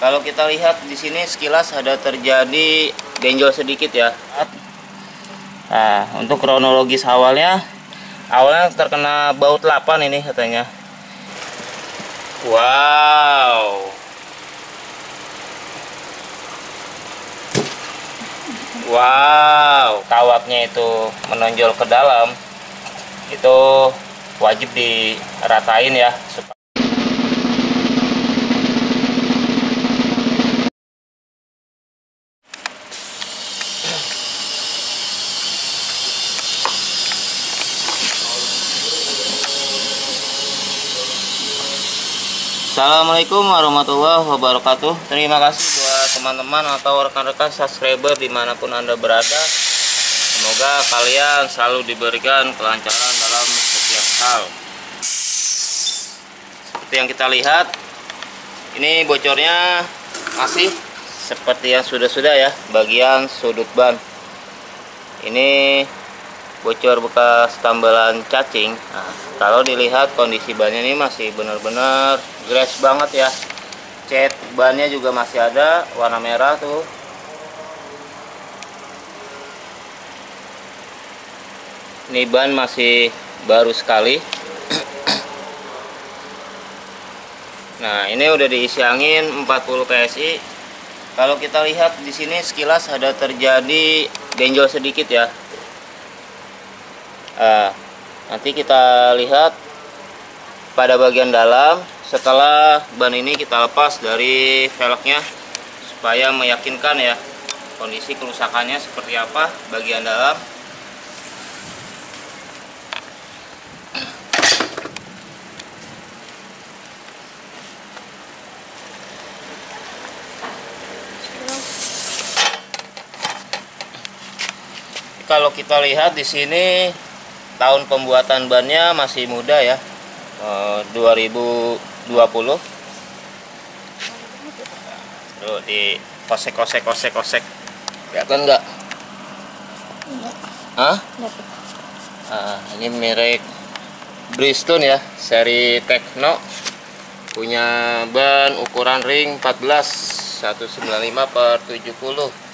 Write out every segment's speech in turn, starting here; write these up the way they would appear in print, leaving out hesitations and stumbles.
Kalau kita lihat di sini sekilas ada terjadi benjol sedikit ya. Nah, untuk kronologis awalnya terkena baut 8 ini katanya. Wow. Wow, kawatnya itu menonjol ke dalam. Itu wajib diratain ya. Assalamualaikum warahmatullahi wabarakatuh. Terima kasih buat teman-teman atau rekan-rekan subscriber dimanapun Anda berada. Semoga kalian selalu diberikan kelancaran dalam setiap hal. Seperti yang kita lihat, ini bocornya masih seperti yang sudah-sudah ya, bagian sudut ban. Ini bocor bekas tambalan cacing. Nah, kalau dilihat kondisi bannya ini masih benar-benar fresh banget ya. Cat bannya juga masih ada warna merah tuh. Ini ban masih baru sekali. Nah, ini udah diisi angin 40 PSI. Kalau kita lihat di sini sekilas ada terjadi benjol sedikit ya. Nanti kita lihat pada bagian dalam setelah ban ini kita lepas dari velgnya supaya meyakinkan ya kondisi kerusakannya seperti apa bagian dalam. Kalau kita lihat di sini tahun pembuatan bannya masih muda ya, 2020. Tuh di kosek, kelihatan nggak? Hah? Ini merek Bridgestone ya, seri Tekno, punya ban ukuran ring 14 195/70.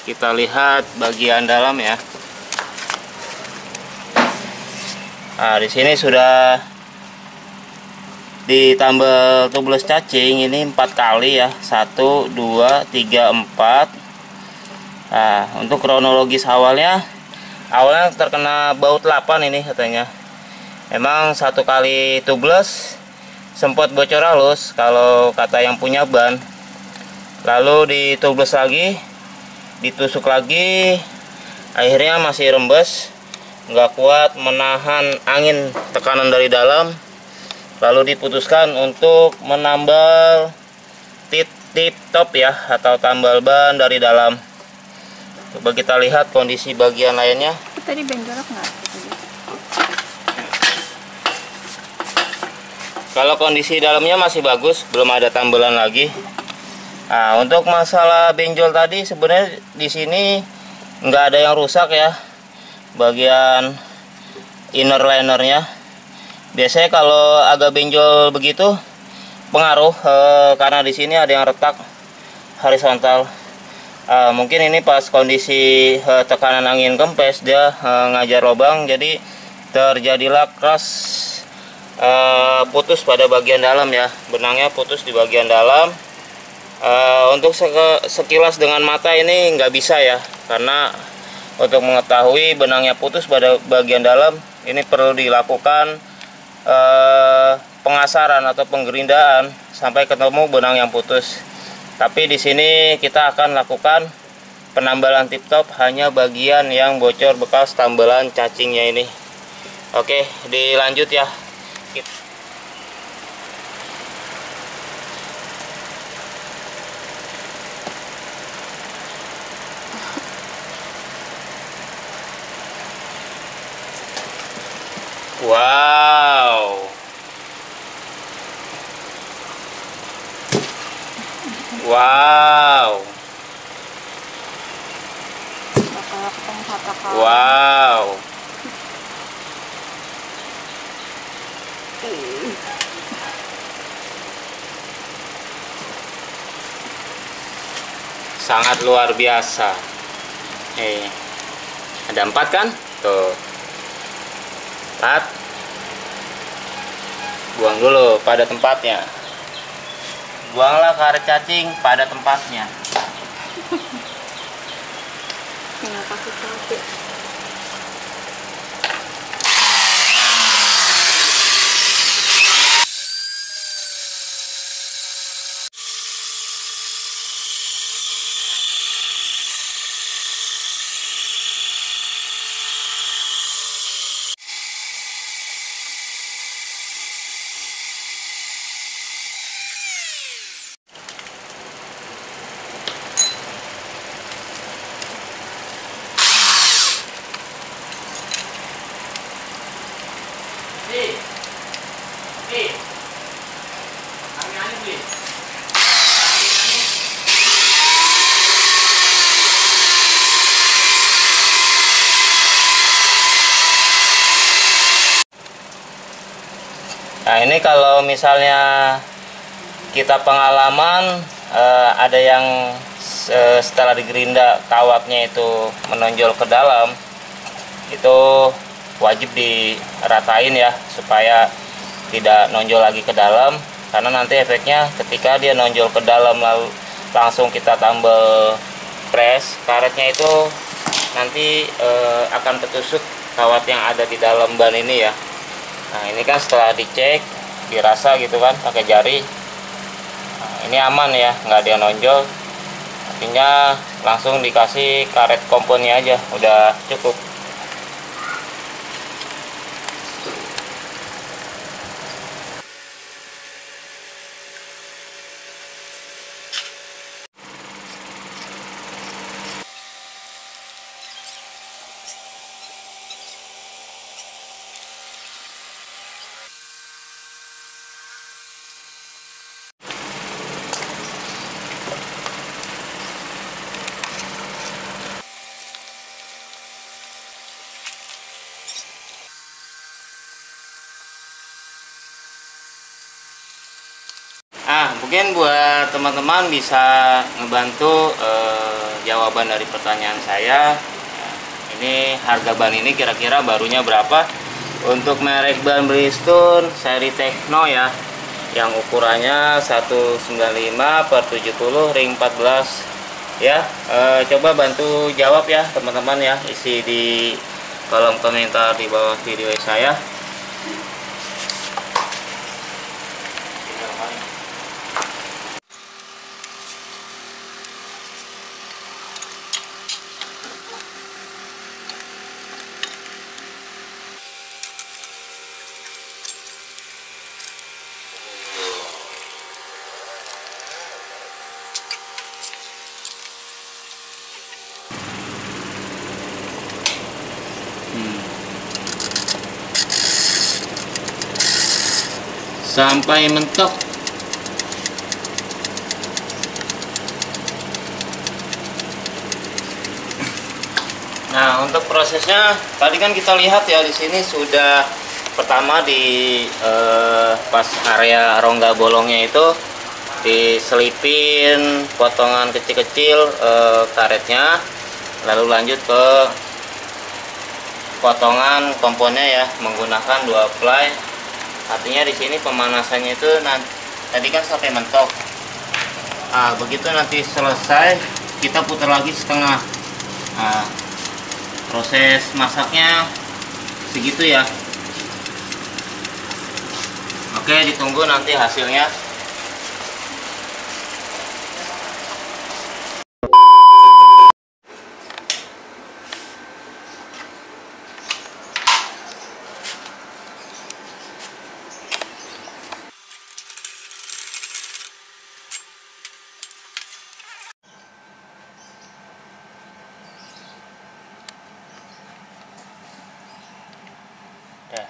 Kita lihat bagian dalam ya. Nah, di sini sudah ditambal tubles cacing ini 4 kali ya. 1 2 3 4. Nah, untuk kronologis awalnya terkena baut 8 ini katanya. Emang 1 kali tubles sempat bocor halus kalau kata yang punya ban. Lalu ditubles lagi, ditusuk lagi, akhirnya masih rembes, nggak kuat menahan angin tekanan dari dalam. Lalu diputuskan untuk menambal tip top ya, atau tambal ban dari dalam. Coba kita lihat kondisi bagian lainnya. Tadi benjolak nggak? Kalau kondisi dalamnya masih bagus, belum ada tambalan lagi. Nah, untuk masalah benjol tadi sebenarnya di sini nggak ada yang rusak ya, bagian inner linernya. Biasanya kalau agak benjol begitu pengaruh karena di sini ada yang retak horizontal. Mungkin ini pas kondisi tekanan angin kempes dia ngajar lubang, jadi terjadilah crash, putus pada bagian dalam ya, benangnya putus di bagian dalam. Untuk sekilas dengan mata ini nggak bisa ya, karena untuk mengetahui benangnya putus pada bagian dalam ini perlu dilakukan pengasaran atau penggerindaan sampai ketemu benang yang putus. Tapi di sini kita akan lakukan penambalan tip top hanya bagian yang bocor bekas tambalan cacingnya ini. Oke, dilanjut ya. Wow. Wow. Wow. Sangat luar biasa. Ada 4 kan? Tuh. 4. Buang dulu pada tempatnya. Buanglah karet cacing pada tempatnya. Nah, ini kalau misalnya kita pengalaman ada yang setelah digerinda kawatnya itu menonjol ke dalam, itu wajib diratain ya supaya tidak nonjol lagi ke dalam, karena nanti efeknya ketika dia nonjol ke dalam lalu langsung kita tambal press, karetnya itu nanti akan ketusuk kawat yang ada di dalam ban ini ya. Nah, ini kan setelah dicek, dirasa gitu kan pakai jari, nah, ini aman ya, nggak ada yang nonjol, artinya langsung dikasih karet komponnya aja udah cukup. Mungkin buat teman-teman bisa ngebantu jawaban dari pertanyaan saya. Ini harga ban ini kira-kira barunya berapa? Untuk merek ban Bridgestone seri Tekno ya, yang ukurannya 195/70 ring 14 ya. Coba bantu jawab ya teman-teman ya, isi di kolom komentar di bawah video saya. Sampai mentok. Nah, untuk prosesnya tadi kan kita lihat ya, di sini sudah pertama di pas area rongga bolongnya itu diselipin potongan kecil-kecil karetnya, lalu lanjut ke potongan komponnya ya menggunakan 2 ply. Artinya di sini pemanasannya itu tadi kan sampai mentok. Nah, begitu nanti selesai kita putar lagi setengah. Nah, proses masaknya segitu ya. Oke, ditunggu nanti hasilnya. Ya.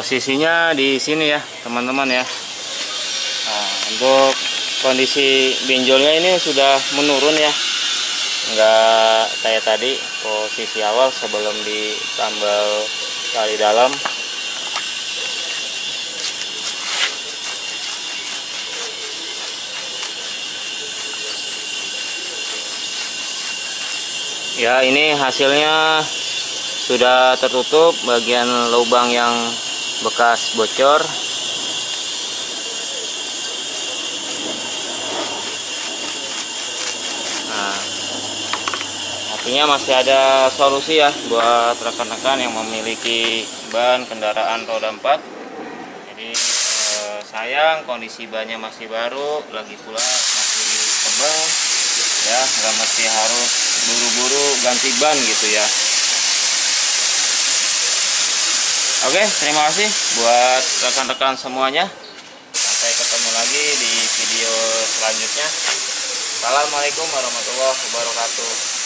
posisinya di sini ya teman-teman ya. Nah, untuk kondisi benjolnya ini sudah menurun ya, nggak kayak tadi posisi awal sebelum ditambal tali dalam. Ya, ini hasilnya sudah tertutup bagian lubang yang bekas bocor. Nah, artinya masih ada solusi ya buat rekan-rekan yang memiliki ban kendaraan roda 4. Jadi sayang kondisi bannya masih baru, lagi pula masih tebal ya, nggak mesti harus buru-buru ganti ban gitu ya. Oke, terima kasih buat rekan-rekan semuanya. Sampai ketemu lagi di video selanjutnya. Assalamualaikum warahmatullahi wabarakatuh.